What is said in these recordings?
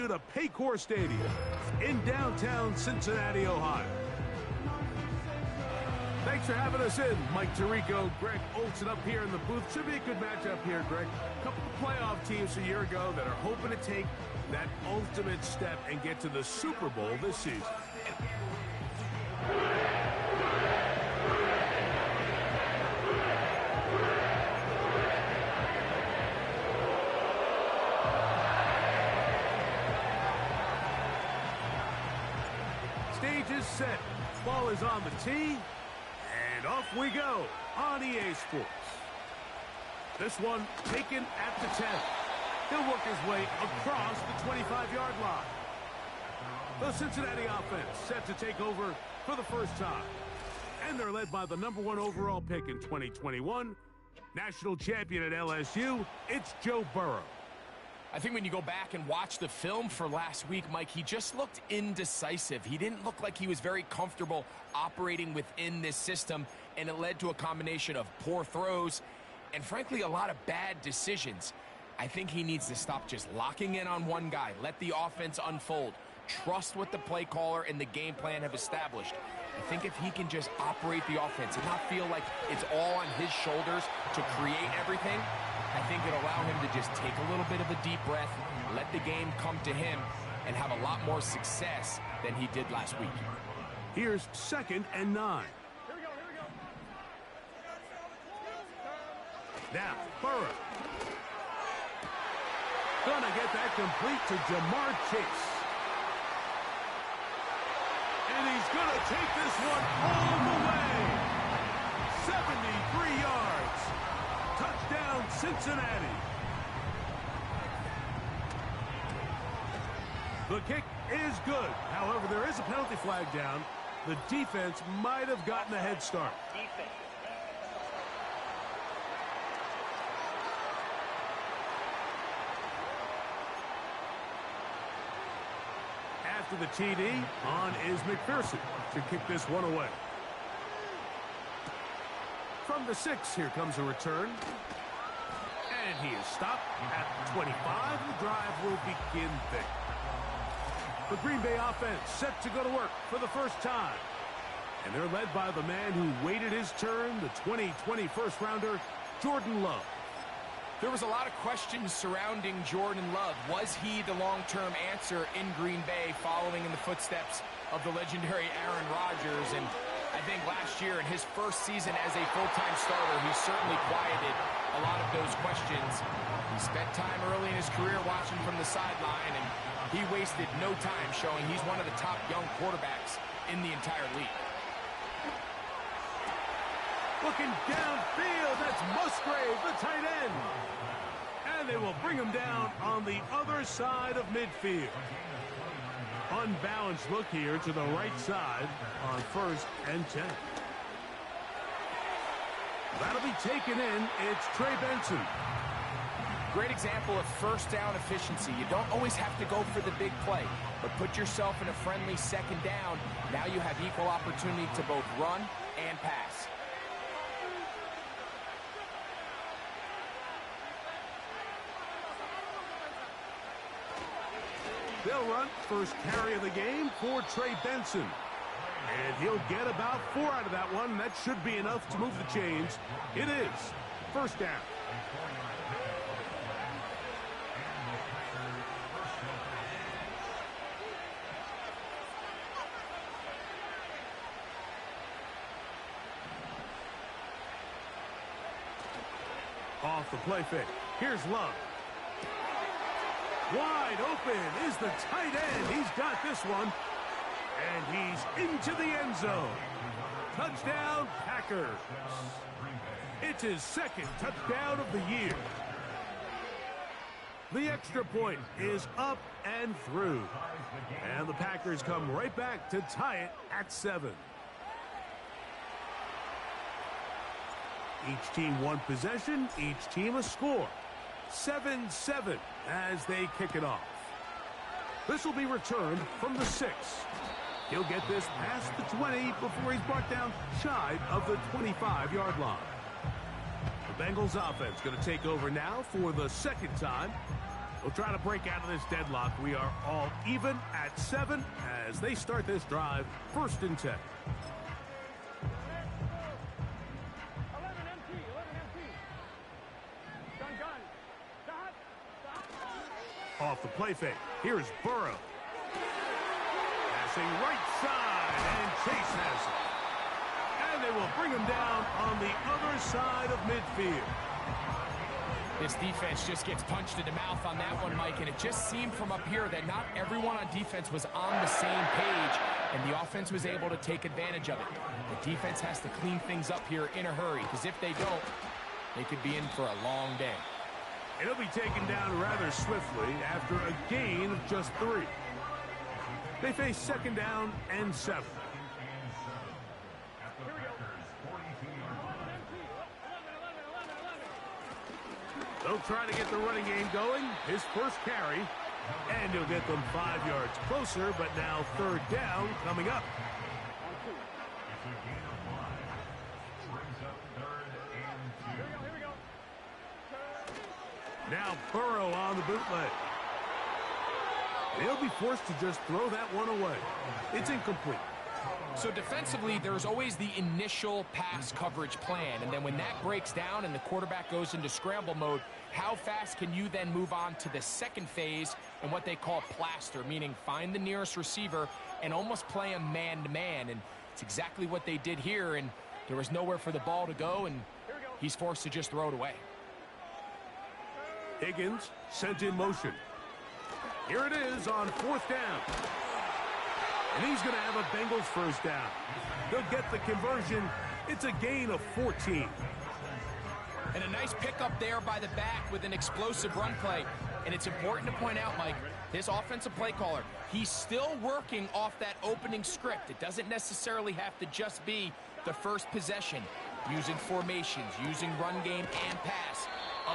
to Paycor Stadium in downtown Cincinnati, Ohio. Thanks for having us in, Mike Tirico, Greg Olson up here in the booth. Should be a good matchup here, Greg. A couple of playoff teams a year ago that are hoping to take that ultimate step and get to the Super Bowl this season. Stage is set. Ball is on the tee. And off we go on EA Sports. This one taken at the 10. He'll work his way across the 25-yard line. The Cincinnati offense set to take over for the first time. And they're led by the #1 overall pick in 2021. National champion at LSU, it's Joe Burrow. I think when you go back and watch the film for last week, Mike, he just looked indecisive. He didn't look like he was very comfortable operating within this system, and it led to a combination of poor throws and, frankly, a lot of bad decisions. I think he needs to stop just locking in on one guy. Let the offense unfold. Trust what the play caller and the game plan have established. I think if he can just operate the offense and not feel like it's all on his shoulders to create everything, I think it'll allow him to just take a little bit of a deep breath, let the game come to him, and have a lot more success than he did last week. Here's 2nd and 9. Now, Burrow. Gonna get that complete to Jamar Chase. And he's gonna take this one all the way. 73 yards. Touchdown, Cincinnati. The kick is good. However, there is a penalty flag down. The defense might have gotten a head start. After the TD, on is McPherson to kick this one away. From the 6, here comes a return. And he is stopped at the 25. The drive will begin there. The Green Bay offense set to go to work for the first time. And they're led by the man who waited his turn, the 2020 first-rounder, Jordan Love. There was a lot of questions surrounding Jordan Love. Was he the long-term answer in Green Bay following in the footsteps of the legendary Aaron Rodgers? And I think last year in his first season as a full-time starter, he certainly quieted a lot of those questions. He spent time early in his career watching from the sideline, and he wasted no time showing he's one of the top young quarterbacks in the entire league. Looking downfield, that's Musgrave, the tight end. And they will bring him down on the other side of midfield. Unbalanced look here to the right side on 1st and 10. That'll be taken in. It's Trey Benson. Great example of first down efficiency. You don't always have to go for the big play, but put yourself in a friendly 2nd down. Now you have equal opportunity to both run and pass. They'll run first carry of the game for Trey Benson. And he'll get about 4 out of that one. That should be enough to move the chains. It is 1st down. Off the play fake. Here's Love. Wide open is the tight end. He's got this one. And he's into the end zone. Touchdown, Packers. It's his 2nd touchdown of the year. The extra point is up and through. And the Packers come right back to tie it at 7. Each team one possession, each team a score. 7-7 as they kick it off. This will be returned from the 6. He'll get this past the 20 before he's brought down shy of the 25-yard line. The Bengals offense going to take over now for the 2nd time. We'll try to break out of this deadlock. We are all even at 7 as they start this drive, 1st and 10. Off the play fake. Here's Burrow. Passing right side, and Chase has it. And they will bring him down on the other side of midfield. This defense just gets punched in the mouth on that one, Mike, and it just seemed from up here that not everyone on defense was on the same page, and the offense was able to take advantage of it. The defense has to clean things up here in a hurry, because if they don't, they could be in for a long day. It'll be taken down rather swiftly after a gain of just 3. They face 2nd down and 7. They'll try to get the running game going. His first carry, and he'll get them 5 yards closer, but now 3rd down coming up. Now Burrow on the bootleg. He'll be forced to just throw that one away. It's incomplete. So defensively, there's always the initial pass coverage plan, and then when that breaks down and the quarterback goes into scramble mode, how fast can you then move on to the second phase and what they call plaster, meaning find the nearest receiver and almost play a man-to-man, and it's exactly what they did here, and there was nowhere for the ball to go, and he's forced to just throw it away. Higgins sent in motion. Here it is on 4th down. And he's going to have a Bengals 1st down. They'll get the conversion. It's a gain of 14. And a nice pickup there by the back with an explosive run play. And it's important to point out, Mike, this offensive play caller, he's still working off that opening script. It doesn't necessarily have to just be the first possession. Using formations, using run game and pass.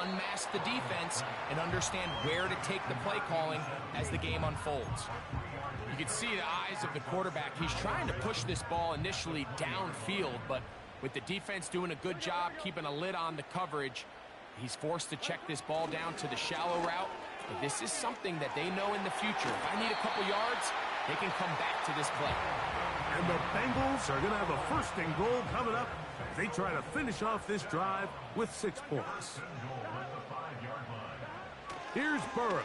Unmask the defense and understand where to take the play calling as the game unfolds. You can see the eyes of the quarterback. He's trying to push this ball initially downfield, but with the defense doing a good job keeping a lid on the coverage, he's forced to check this ball down to the shallow route. But this is something that they know in the future. If I need a couple yards, they can come back to this play. And the Bengals are going to have a 1st and goal coming up as they try to finish off this drive with 6 points. Here's Burrow.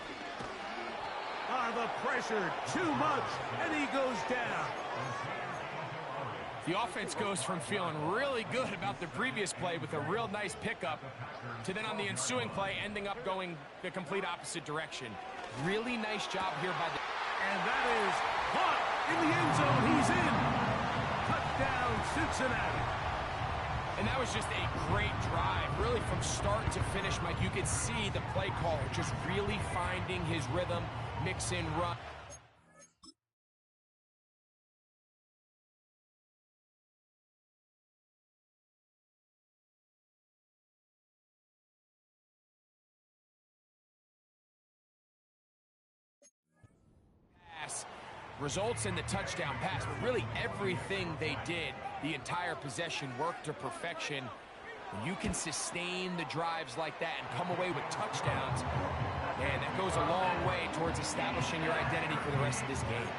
The pressure, too much, and he goes down. The offense goes from feeling really good about the previous play with a real nice pickup to then on the ensuing play ending up going the complete opposite direction. Really nice job here by the... And that is caught in the end zone. He's in. Touchdown, Cincinnati. And that was just a great drive, really from start to finish, Mike. You could see the play caller just really finding his rhythm, mix in run. Results in the touchdown pass, but really everything they did, the entire possession worked to perfection. When you can sustain the drives like that and come away with touchdowns, man, that goes a long way towards establishing your identity for the rest of this game.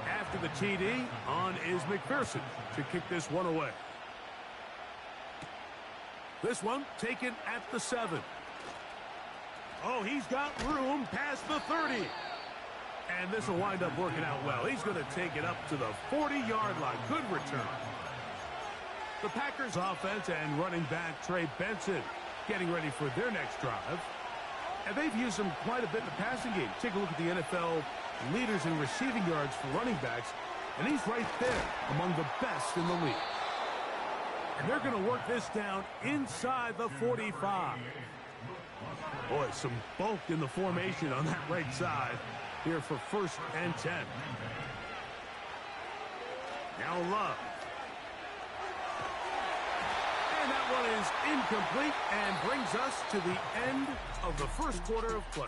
After the TD, on is McPherson to kick this one away. This one taken at the 7. Oh, he's got room past the 30. And this will wind up working out well. He's going to take it up to the 40-yard line. Good return. The Packers offense and running back Trey Benson getting ready for their next drive. And they've used him quite a bit in the passing game. Take a look at the NFL leaders in receiving yards for running backs, and he's right there among the best in the league. And they're going to work this down inside the 45. Boy, some bulk in the formation on that right side here for 1st and 10. Now Love. And that one is incomplete and brings us to the end of the 1st quarter of play.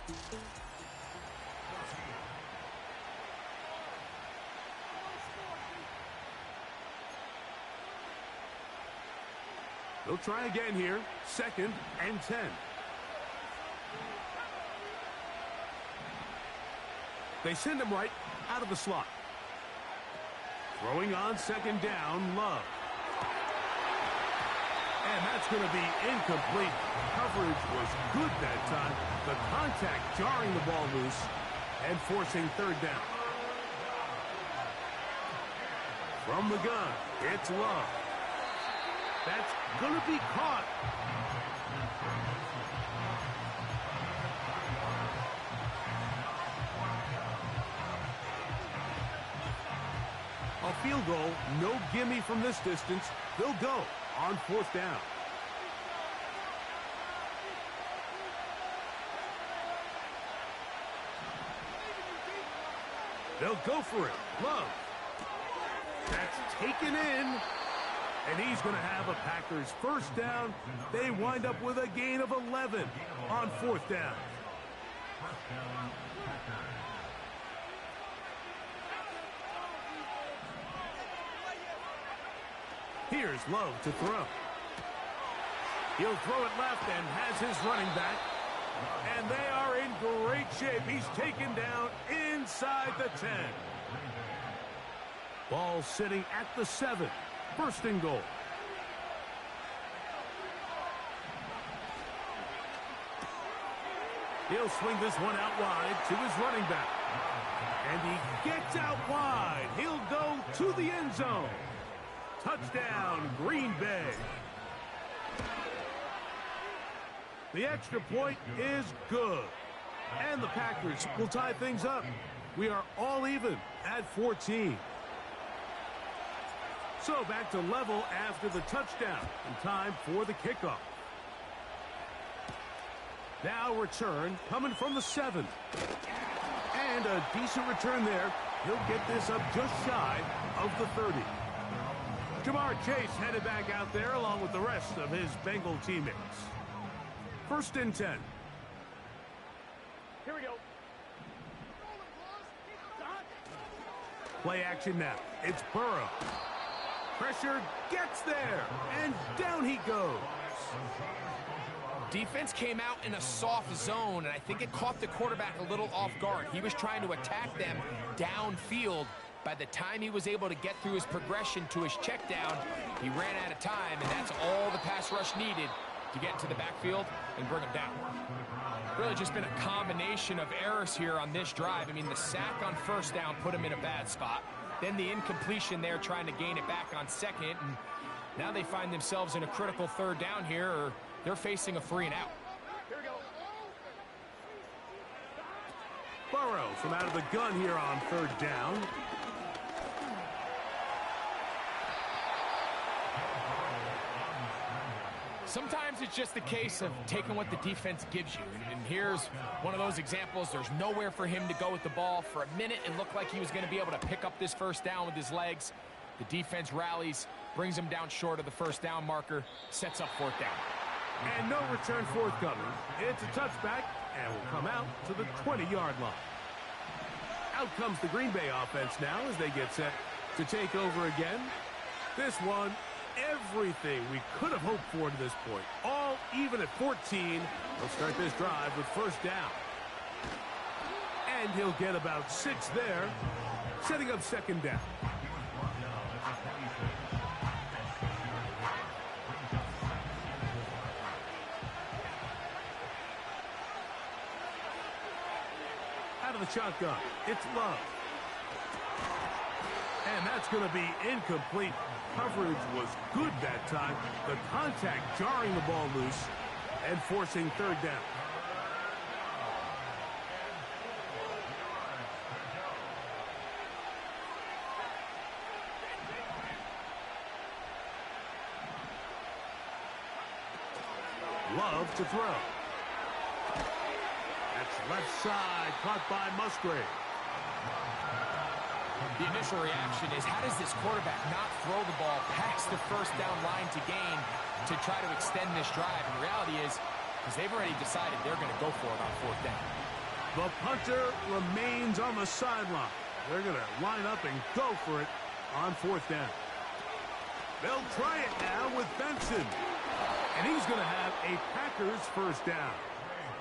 They'll try again here. 2nd and 10. They send him right out of the slot. Throwing on second down, Love. And that's going to be incomplete. Coverage was good that time. The contact jarring the ball loose and forcing third down. From the gun, it's Love. That's going to be caught. A field goal, no gimme from this distance. They'll go on fourth down. They'll go for it. Love. That's taken in. And he's going to have a Packers first down. They wind up with a gain of 11 on fourth down. Here's Love to throw. He'll throw it left and has his running back. And they are in great shape. He's taken down inside the 10. Ball sitting at the 7. First and goal. He'll swing this one out wide to his running back. And he gets out wide. He'll go to the end zone. Touchdown, Green Bay. The extra point is good. And the Packers will tie things up. We are all even at 14. So back to level after the touchdown. And time for the kickoff. Now return coming from the 7. And a decent return there. He'll get this up just shy of the 30. Jamar Chase headed back out there along with the rest of his Bengal teammates. First and 10. Here we go. Play action now. It's Burrow. Pressure gets there, and down he goes. Defense came out in a soft zone, and I think it caught the quarterback a little off guard. He was trying to attack them downfield. By the time he was able to get through his progression to his check down, he ran out of time, and that's all the pass rush needed to get into the backfield and bring him down. Really just been a combination of errors here on this drive. I mean, the sack on first down put him in a bad spot. Then the incompletion there trying to gain it back on second, and now they find themselves in a critical third down here, or they're facing a 3 and out. Here we go. Burrow from out of the gun here on third down. Sometimes it's just a case of taking what the defense gives you. And here's one of those examples. There's nowhere for him to go with the ball. For a minute, it looked like he was going to be able to pick up this first down with his legs. The defense rallies, brings him down short of the first down marker, sets up fourth down. And no return forthcoming. It's a touchback, and will come out to the 20-yard line. Out comes the Green Bay offense now as they get set to take over again. This one, everything we could have hoped for to this point. All even at 14. They'll start this drive with first down. And he'll get about 6 there, setting up second down. Out of the shotgun, it's Love. And that's going to be incomplete. Coverage was good that time. The contact jarring the ball loose and forcing third down. Love to throw. That's left side, caught by Musgrave. The initial reaction is, how does this quarterback not throw the ball past the first down line to gain to try to extend this drive? And the reality is they've already decided they're going to go for it on fourth down. The punter remains on the sideline. They're going to line up and go for it on fourth down. They'll try it now with Benson. And he's going to have a Packers first down.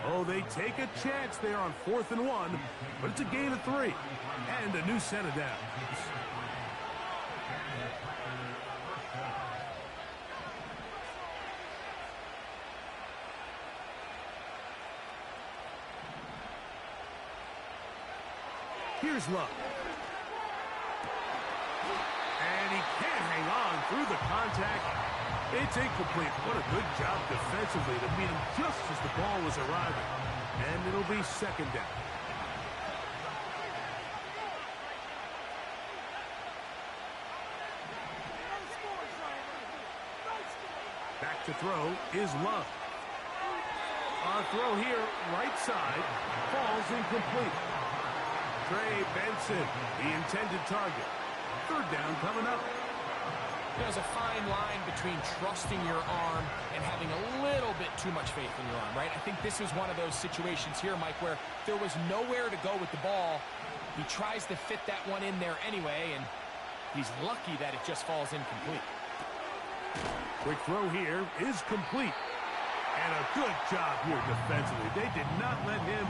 Oh, they take a chance there on 4th and 1, but it's a gain of 3 and a new set of downs. Here's Love. And he can't hang on through the contact. It's incomplete. What a good job defensively to meet him just as the ball was arriving. And it'll be 2nd down. Back to throw is Love. Our throw here, right side, falls incomplete. Trey Benson, the intended target. 3rd down coming up. There's a fine line between trusting your arm and having a little bit too much faith in your arm, right? I think this is one of those situations here, Mike, where there was nowhere to go with the ball. He tries to fit that one in there anyway, and he's lucky that it just falls incomplete. Quick throw here is complete. And a good job here defensively. They did not let him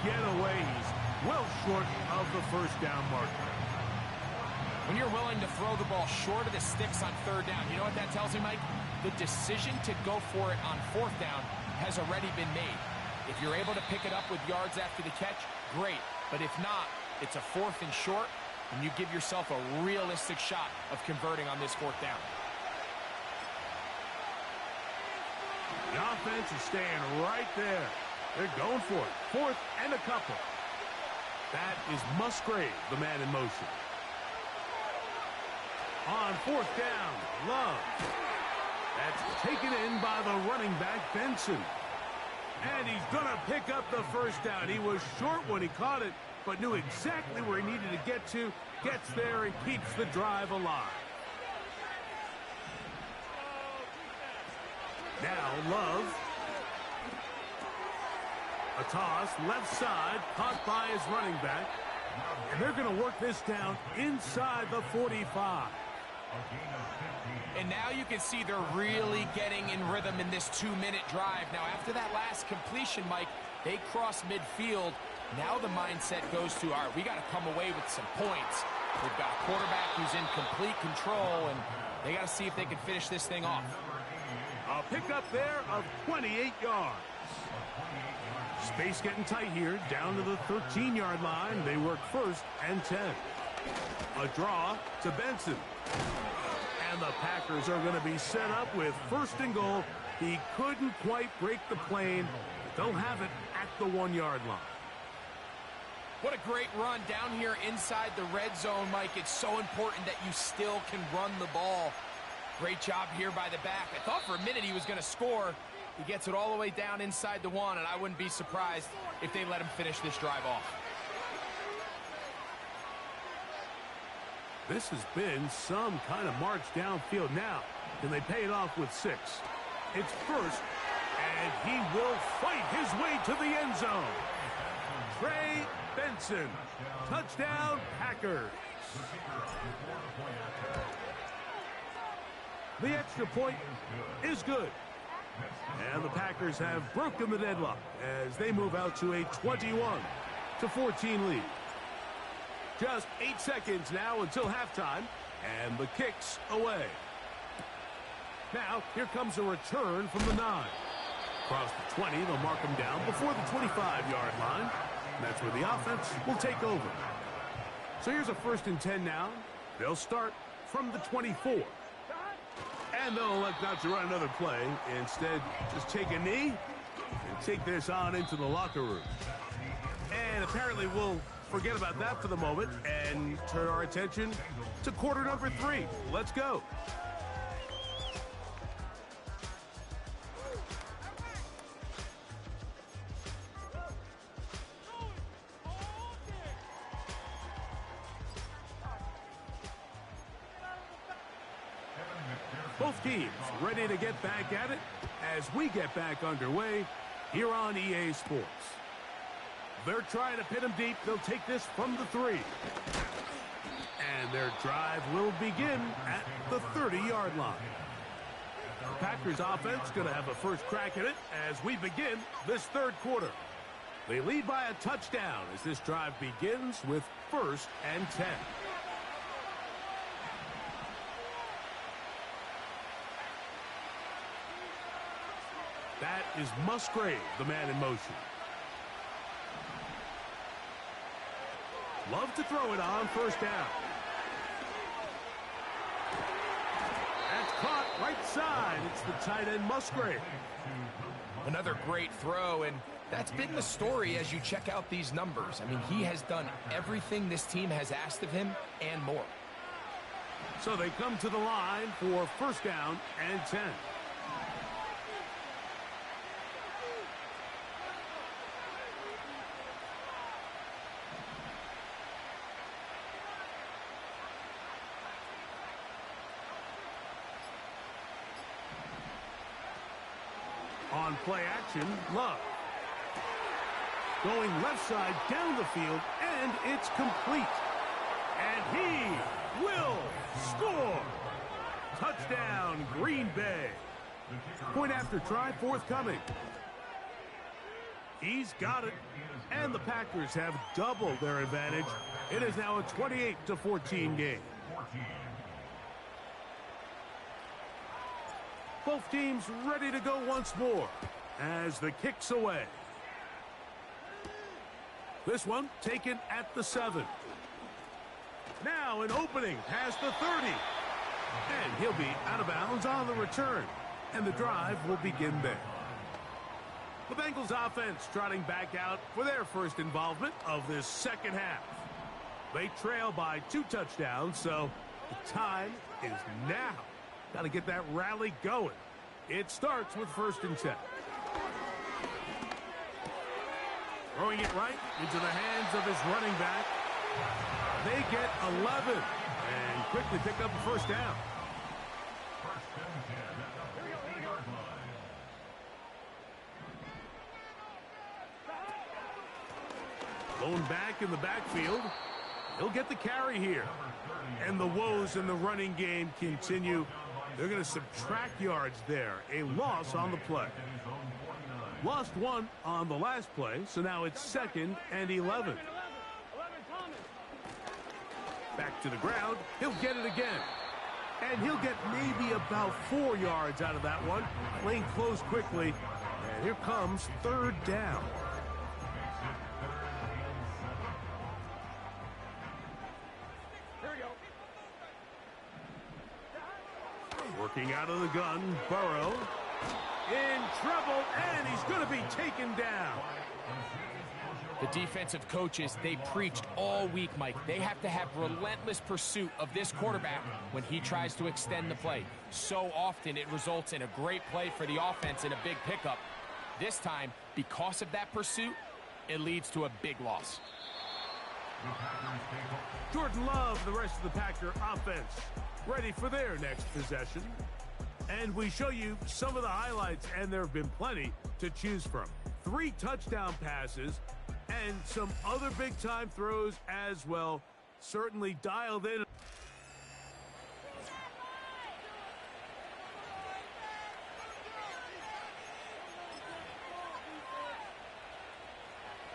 get away. He's well short of the 1st down marker. When you're willing to throw the ball short of the sticks on 3rd down, you know what that tells me, Mike? The decision to go for it on 4th down has already been made. If you're able to pick it up with yards after the catch, great. But if not, it's a 4th and short, and you give yourself a realistic shot of converting on this 4th down. The offense is staying right there. They're going for it. 4th and a couple. That is Musgrave, the man in motion. On 4th down, Love. That's taken in by the running back, Benson. And he's going to pick up the 1st down. He was short when he caught it, but knew exactly where he needed to get to. Gets there and keeps the drive alive. Now Love. A toss, left side, caught by his running back. And they're going to work this down inside the 45. And now you can see they're really getting in rhythm in this 2-minute drive. Now, after that last completion, Mike, they cross midfield. Now the mindset goes to, all right, we got to come away with some points. They've got a quarterback who's in complete control, and they got to see if they can finish this thing off. A pickup there of 28 yards. Space getting tight here, down to the 13-yard line. They work 1st and 10. A draw to Benson. And the Packers are going to be set up with 1st and goal. He couldn't quite break the plane. They'll have it at the 1-yard line. What a great run down here inside the red zone, Mike. It's so important that you still can run the ball. Great job here by the back. I thought for a minute he was going to score. He gets it all the way down inside the 1, and I wouldn't be surprised if they let him finish this drive off. This has been some kind of march downfield. Now, can they pay it off with 6? It's 1st, and he will fight his way to the end zone. Trey Benson, touchdown Packers. The extra point is good. And the Packers have broken the deadlock as they move out to a 21-14 lead. Just 8 seconds now until halftime, and the kick's away. Now, here comes a return from the 9. Across the 20, they'll mark him down before the 25-yard line. And that's where the offense will take over. So here's a 1st and 10 now. They'll start from the 24. And they'll elect not to run another play. Instead, just take a knee and take this on into the locker room. And apparently we'll forget about that for the moment and turn our attention to quarter number 3. Let's go. Both teams ready to get back at it as we get back underway here on EA Sports. They're trying to pin him deep. They'll take this from the 3. And their drive will begin at the 30-yard line. The Packers offense going to have a first crack at it as we begin this third quarter. They lead by a touchdown as this drive begins with 1st and 10. That is Musgrave, the man in motion. Love to throw it on 1st down. That's caught right side. It's the tight end Musgrave. Another great throw, and that's been the story as you check out these numbers. I mean, he has done everything this team has asked of him and more. So they come to the line for 1st down and 10. On play action, Love. Going left side down the field, and it's complete. And he will score. Touchdown, Green Bay. Point after try forthcoming. He's got it. And the Packers have doubled their advantage. It is now a 28-14 game. Both teams ready to go once more as the kick's away. This one taken at the 7. Now an opening past the 30. And he'll be out of bounds on the return. And the drive will begin there. The Bengals offense trotting back out for their first involvement of this second half. They trail by 2 touchdowns, so the time is now. Got to get that rally going. It starts with 1st and 10. Throwing it right into the hands of his running back. They get 11 and quickly pick up the 1st down. Going back in the backfield. He'll get the carry here. And the woes in the running game continue. They're going to subtract yards there. A loss on the play. Lost 1 on the last play, so now it's 2nd and 11. Back to the ground. He'll get it again. And he'll get maybe about 4 yards out of that one. Playing close quickly. And here comes 3rd down. Working out of the gun, Burrow in trouble, and he's going to be taken down. The defensive coaches, they preached all week, Mike. They have to have relentless pursuit of this quarterback when he tries to extend the play. So often it results in a great play for the offense and a big pickup. This time, because of that pursuit, it leads to a big loss. Jordan Love, the rest of the Packer offense, ready for their next possession. And we show you some of the highlights, and there have been plenty to choose from. 3 touchdown passes and some other big-time throws as well. Certainly dialed in.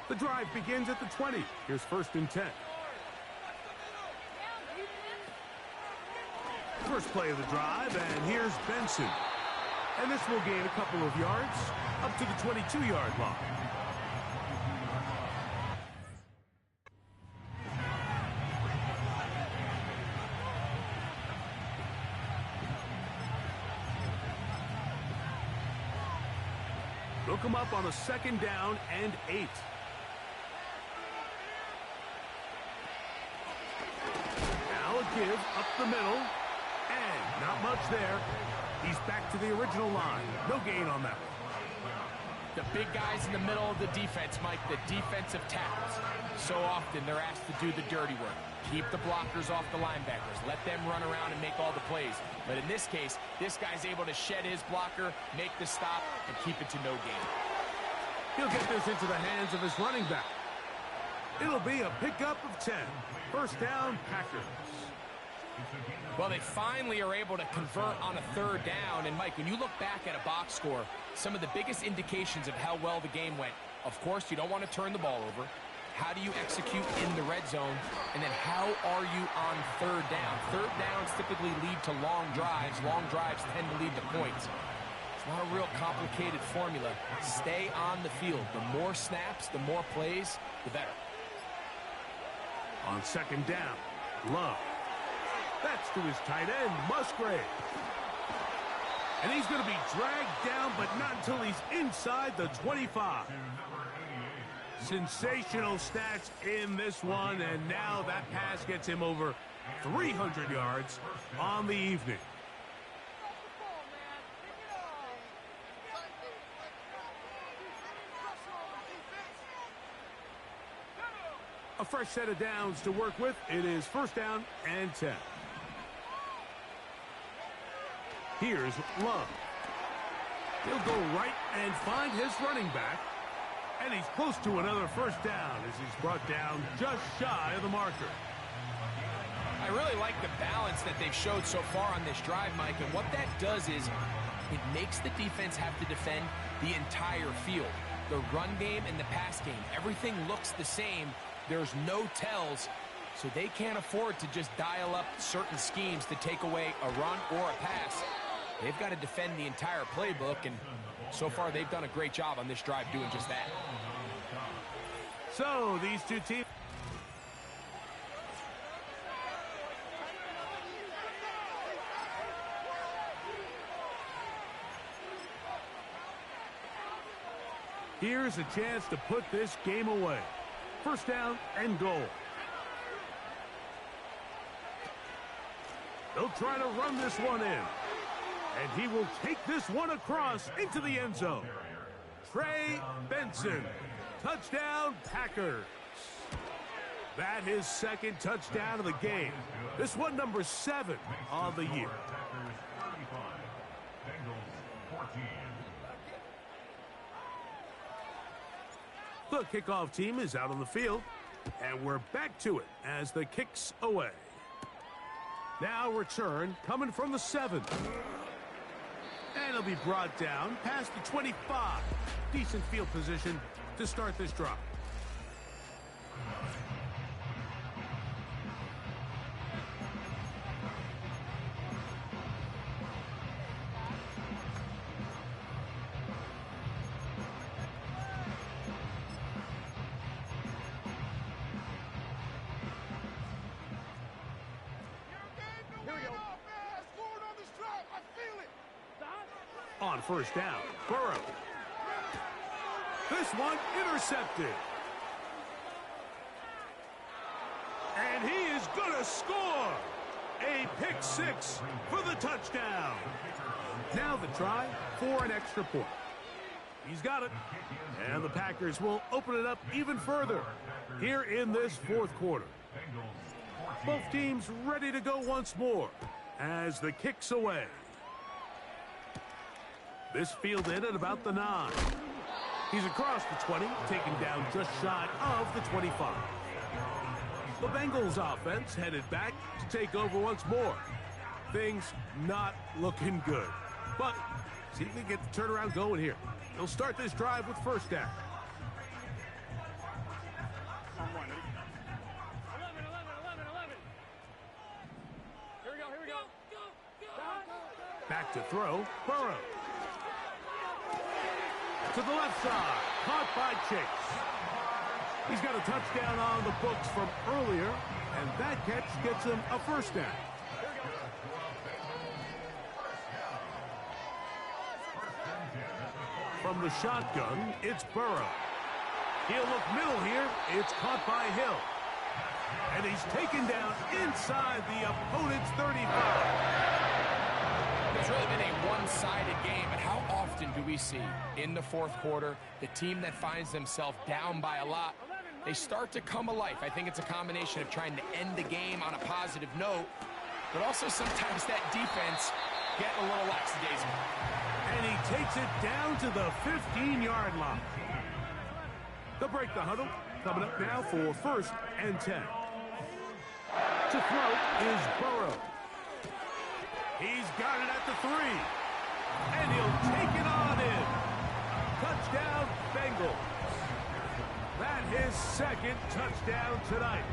The drive begins at the 20. Here's 1st and 10. First play of the drive, and here's Benson. And this will gain a couple of yards up to the 22-yard line. They'll come up on a 2nd down and 8. Now a give up the middle. And not much there. He's back to the original line. No gain on that one. The big guys in the middle of the defense, Mike, the defensive tackles. So often they're asked to do the dirty work. Keep the blockers off the linebackers. Let them run around and make all the plays. But in this case, this guy's able to shed his blocker, make the stop, and keep it to no gain. He'll get this into the hands of his running back. It'll be a pickup of 10. 1st down, Packers. Well, they finally are able to convert on a third down. And, Mike, when you look back at a box score, some of the biggest indications of how well the game went, of course, you don't want to turn the ball over. How do you execute in the red zone? And then how are you on third down? Third downs typically lead to long drives. Long drives tend to lead to points. It's not a real complicated formula. Stay on the field. The more snaps, the more plays, the better. On second down, Love. That's to his tight end, Musgrave. And he's going to be dragged down, but not until he's inside the 25. Sensational stats in this one, and now that pass gets him over 300 yards on the evening. A fresh set of downs to work with. It is first down and 10. Here's Love. He'll go right and find his running back. And he's close to another first down as he's brought down just shy of the marker. I really like the balance that they've showed so far on this drive, Mike. And what that does is it makes the defense have to defend the entire field. The run game and the pass game, everything looks the same. There's no tells, so they can't afford to just dial up certain schemes to take away a run or a pass. They've got to defend the entire playbook, and so far they've done a great job on this drive doing just that. So these two teams. Here's a chance to put this game away. First down and goal. They'll try to run this one in. And he will take this one across into the end zone. Trey Benson. Touchdown, Packers. That is second touchdown of the game. This one number 7 on the year. The kickoff team is out on the field, and we're back to it as the kick's away. Now return coming from the 7. And it'll be brought down past the 25. Decent field position to start this drive. On first down, Burrow. This one intercepted. And he is going to score. A pick 6 for the touchdown. Now the try for an extra point. He's got it. And the Packers will open it up even further here in this fourth quarter. Both teams ready to go once more as the kick's away. This fielded at about the 9. He's across the 20, taken down just shy of the 25. The Bengals offense headed back to take over once more. Things not looking good. But see if they get the turnaround going here. They'll start this drive with first down. 11. Here we go. Back to throw, Burrow. To the left side, caught by Chase. He's got a touchdown on the books from earlier, and that catch gets him a first down. From the shotgun, it's Burrow. He'll look middle here. It's caught by Hill. And he's taken down inside the opponent's 35. It's really been a one-sided game, but how often do we see in the fourth quarter the team that finds themselves down by a lot, they start to come alive? I think it's a combination of trying to end the game on a positive note, but also sometimes that defense get a little lackadaisical. And he takes it down to the 15-yard line. They'll break the huddle. Coming up now for first and 10. To throw is Burrow. He's got it at the 3. And he'll take it on in. Touchdown, Bengals. That's his second touchdown tonight.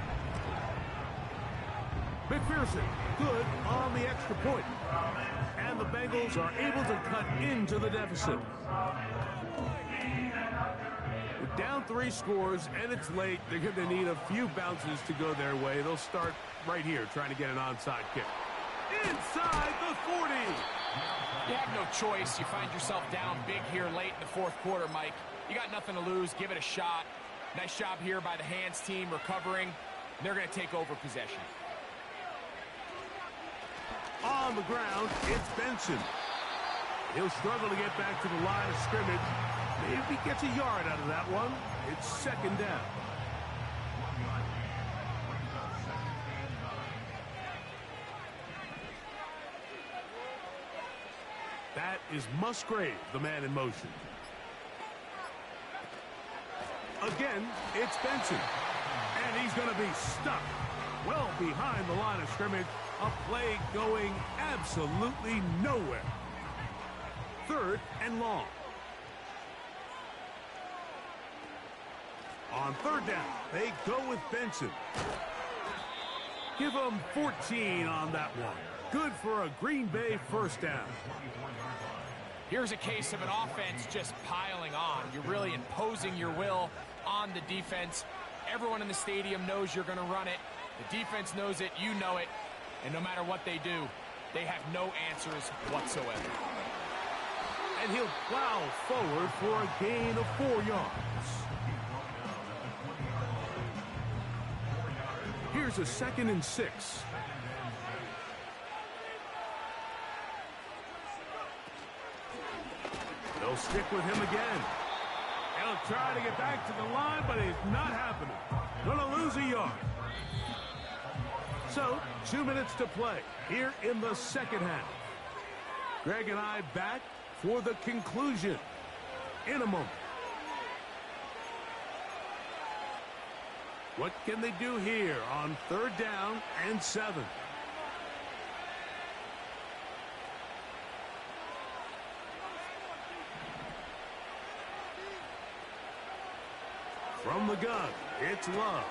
McPherson, good on the extra point. And the Bengals are able to cut into the deficit. With down 3 scores and it's late, they're going to need a few bounces to go their way. They'll start right here trying to get an onside kick. Inside the 40. You have no choice. You find yourself down big here late in the fourth quarter, Mike. You got nothing to lose. Give it a shot. Nice job here by the hands team recovering. They're going to take over possession. On the ground, it's Benson. He'll struggle to get back to the line of scrimmage. Maybe gets a yard out of that one. It's second down. That is Musgrave, the man in motion. Again, it's Benson. And he's going to be stuck well behind the line of scrimmage. A play going absolutely nowhere. Third and long. On third down, they go with Benson. Give them 14 on that one. Good for a Green Bay first down. Here's a case of an offense just piling on. You're really imposing your will on the defense. Everyone in the stadium knows you're going to run it. The defense knows it. You know it. And no matter what they do, they have no answers whatsoever. And he'll plow forward for a gain of 4 yards. Here's a 2nd and 6. They'll stick with him again. He'll try to get back to the line, but it's not happening. Gonna lose a yard. So, 2 minutes to play here in the second half. Greg and I back for the conclusion in a moment. What can they do here on third down and 7? From the gun, it's Love.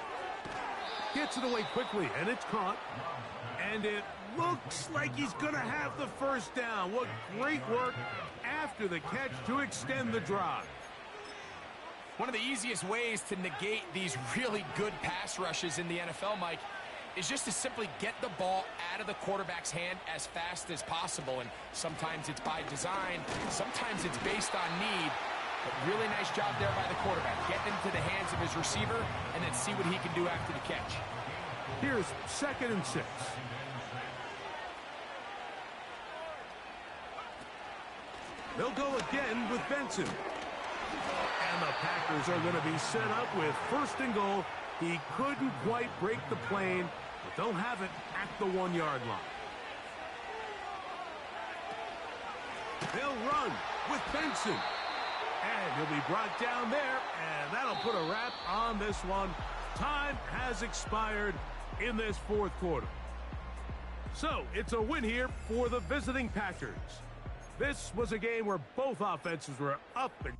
Gets it away quickly, and it's caught. And it looks like he's going to have the first down. What great work after the catch to extend the drive. One of the easiest ways to negate these really good pass rushes in the NFL, Mike, is just to simply get the ball out of the quarterback's hand as fast as possible. And sometimes it's by design, sometimes it's based on need. But really nice job there by the quarterback. Getting into the hands of his receiver and then see what he can do after the catch. Here's 2nd and 6. They'll go again with Benson. And the Packers are going to be set up with 1st and goal. He couldn't quite break the plane, but they'll have it at the 1-yard line. They'll run with Benson. And he'll be brought down there, and that'll put a wrap on this one. Time has expired in this fourth quarter. So, it's a win here for the visiting Packers. This was a game where both offenses were up and